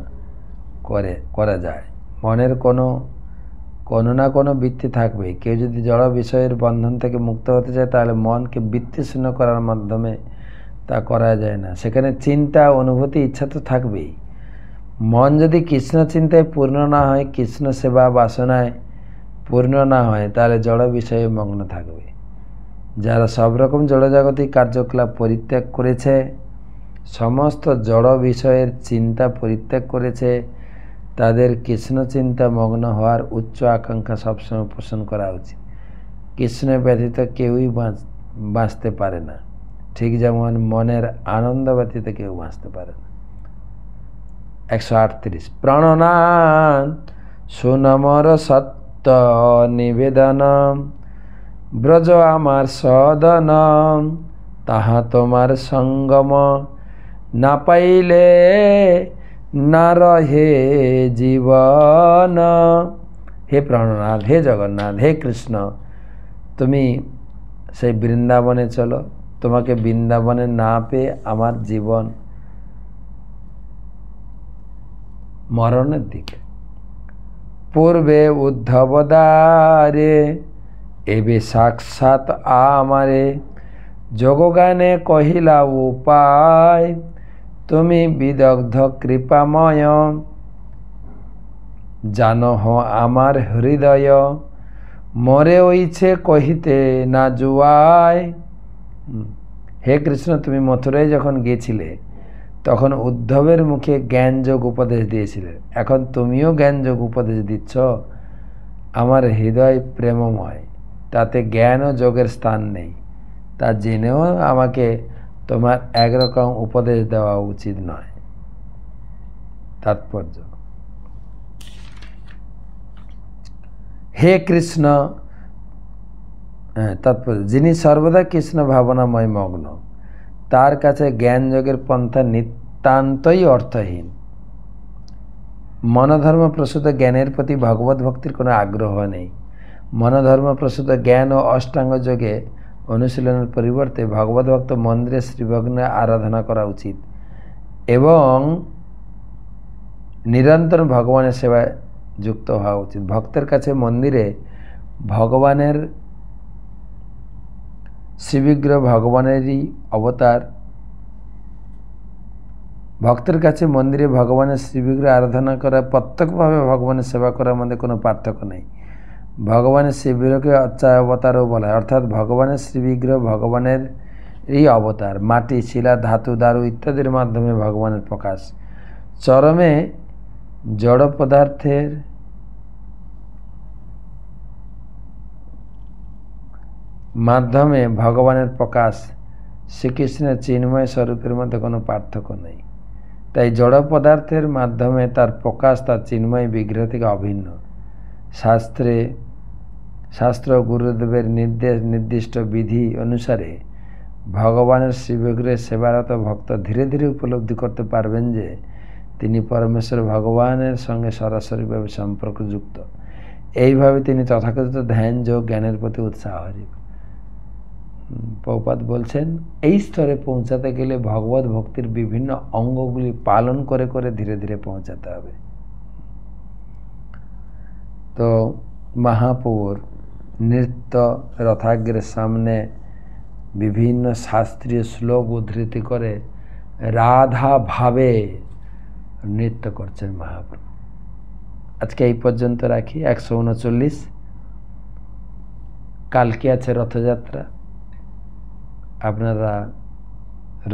করা যায়। মনের কোনো না কোনো বৃত্তি থাকবেই। কেউ যদি জড় বিষয়ের বন্ধন থেকে মুক্ত হতে চায় তাহলে মনকে বৃত্তিশূন্য করার মাধ্যমে তা করা যায় না। সেখানে চিন্তা, অনুভূতি, ইচ্ছা তো থাকবেই। মন যদি কৃষ্ণ চিন্তায় পূর্ণ না হয়, কৃষ্ণ সেবা বাসনায় পূর্ণ না হয়, তাহলে জড় বিষয়ে মগ্ন থাকবে। যারা সব রকম জড়জাগতিক কার্যকলাপ পরিত্যাগ করেছে, সমস্ত জড় বিষয়ের চিন্তা পরিত্যাগ করেছে, তাদের কৃষ্ণ চিন্তা মগ্ন হওয়ার উচ্চ আকাঙ্ক্ষা সবসময় পোষণ করা উচিত। কৃষ্ণ ব্যতীত কেউই বাঁচতে পারে না, ঠিক যেমন মনের আনন্দ ব্যতীত কেউ বাঁচতে পারে না। 138 প্রাণনাথ সুনমর সত্য নিবেদনম, ব্রজ আমার সদনম, তাহা তোমার সঙ্গম, না পাইলে না রহে জীবন। হে প্রাণনাথ, হে জগন্নাথ, হে কৃষ্ণ, তুমি সেই বৃন্দাবনে চলো। তোমাকে বৃন্দাবনে না পেয়ে আমার জীবন মরণের দিকে। পূর্বে উদ্ধবদারে, এবে সাক্ষাৎ আমারে, যোগগানে কহিলা উপায়, তুমি বিদগ্ধ কৃপাময়, জানহ আমার হৃদয়, মরে ওইছে কহিতে না জুয়ায়। হে কৃষ্ণ, তুমি মথুরায় যখন গিয়েছিলে তখন উদ্ধবের মুখে জ্ঞানযোগ উপদেশ দিয়েছিলে। এখন তুমিও জ্ঞানযোগ উপদেশ দিচ্ছ। আমার হৃদয় প্রেমময়, তাতে জ্ঞান ও যোগের স্থান নেই। তা জেনেও আমাকে তোমার একরকম উপদেশ দেওয়া উচিত নয়। তাৎপর্য, হে কৃষ্ণ, তাৎপর্য, যিনি সর্বদা কৃষ্ণ ভাবনাময় মগ্ন, তার কাছে জ্ঞান যোগের পন্থা নিতান্তই অর্থহীন। মনোধর্ম প্রসূত জ্ঞানের প্রতি ভগবত ভক্তির কোনো আগ্রহ নেই। মনোধর্ম প্রসূত জ্ঞান ও অষ্টাঙ্গ যোগে অনুশীলনের পরিবর্তে ভগবত ভক্ত মন্দিরে শ্রীভগ্নে আরাধনা করা উচিত এবং নিরন্তর ভগবানের সেবায় যুক্ত হওয়া উচিত। ভক্তের কাছে মন্দিরে ভগবানের শ্রীবিগ্রহ ভগবানেরই অবতার। ভক্তের কাছে মন্দিরে ভগবানের শ্রীবিগ্রহ আরাধনা করা প্রত্যক্ষভাবে ভগবানের সেবা করার মধ্যে কোনো পার্থক্য নেই। ভগবানের শ্রীবিগ্রহকে অবতারও বলা হয়, অর্থাৎ ভগবানের শ্রীবিগ্রহ ভগবানের এই অবতার। মাটি, শিলা, ধাতু, দারু ইত্যাদির মাধ্যমে ভগবানের প্রকাশ। চরমে জড় পদার্থের মাধ্যমে ভগবানের প্রকাশ। শ্রীকৃষ্ণের চিন্ময় স্বরূপের মধ্যে কোনো পার্থক্য নেই। তাই জড় পদার্থের মাধ্যমে তার প্রকাশ তার চিন্ময় বিগ্রহ থেকে অভিন্ন। শাস্ত্র গুরুদেবের নির্দিষ্ট বিধি অনুসারে ভগবানের শ্রীবিগ্রহের সেবারত ভক্ত ধীরে ধীরে উপলব্ধি করতে পারবেন যে তিনি পরমেশ্বর ভগবানের সঙ্গে সরাসরিভাবে সম্পর্কযুক্ত। এইভাবে তিনি তথাকথিত ধ্যান যোগ জ্ঞানের প্রতি উৎসাহ হারিয়ে। প্রভুপাদ বলছেন, এই স্তরে পৌঁছাতে গেলে ভগবত ভক্তির বিভিন্ন অঙ্গগুলি পালন করে করে ধীরে ধীরে পৌঁছাতে হবে। তো মহাপ্রভুর নৃত্য রথাগ্রের সামনে বিভিন্ন শাস্ত্রীয় শ্লোক উদ্ধৃতি করে রাধা ভাবে নৃত্য করছেন মহাপ্রভু। আজকে এই পর্যন্ত রাখি। 139। কালকে আছে রথযাত্রা। আপনারা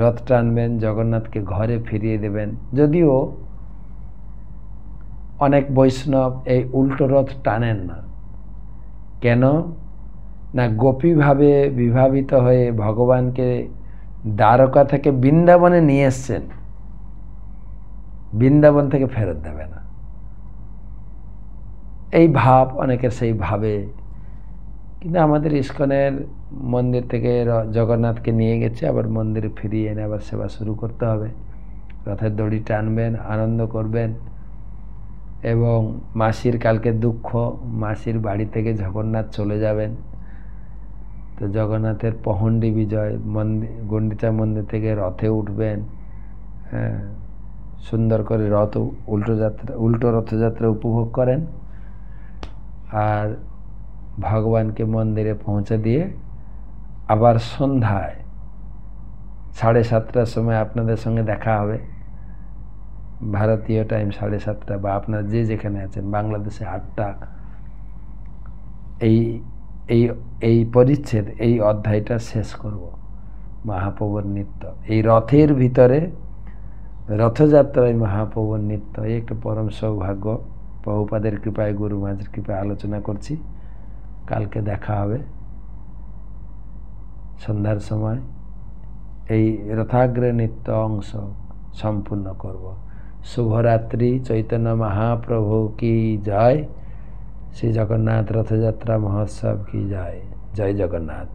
রথ টানবেন, জগন্নাথকে ঘরে ফিরিয়ে দেবেন। যদিও অনেক বৈষ্ণব এই উল্টো রথ টানেন না। কেন না, গোপীভাবে বিভাবিত হয়ে ভগবানকে দ্বারকা থেকে বৃন্দাবনে নিয়ে এসছেন, বৃন্দাবন থেকে ফেরত দেবে না, এই ভাব অনেকের সেই ভাবে। কিন্তু আমাদের ইস্কনের মন্দির থেকে জগন্নাথকে নিয়ে গেছে, আবার মন্দিরে ফিরিয়ে এনে আবার সেবা শুরু করতে হবে। রথের দড়ি টানবেন, আনন্দ করবেন। এবং মাসির কালকে দুঃখ, মাসির বাড়ি থেকে জগন্নাথ চলে যাবেন। তো জগন্নাথের পহণ্ডি বিজয়, গুন্ডিচা মন্দির থেকে রথে উঠবেন, হ্যাঁ, সুন্দর করে উল্টো রথযাত্রা উপভোগ করেন। আর ভগবানকে মন্দিরে পৌঁছে দিয়ে আবার সন্ধ্যায় 7:30টার সময় আপনাদের সঙ্গে দেখা হবে। ভারতীয় টাইম 7:30, বা আপনারা যে যেখানে আছেন, বাংলাদেশে 8টা। এই পরিচ্ছেদ, এই অধ্যায়টা শেষ করব মহাপ্রভুর নৃত্য। এই রথের ভিতরে রথযাত্রায় মহাপ্রভুর নৃত্য, এই একটা পরম সৌভাগ্য। প্রভুপাদের কৃপায়, গুরু মহারাজের কৃপায় আলোচনা করছি। কালকে দেখা হবে সন্ধ্যার সময়। এই রথাগ্রে নৃত্য অংশ সম্পূর্ণ করব। শুভরাত্রি। চৈতন্য মহাপ্রভু কি জয়। শ্রী জগন্নাথ রথযাত্রা মহোৎসব কি জয়। জয় জগন্নাথ।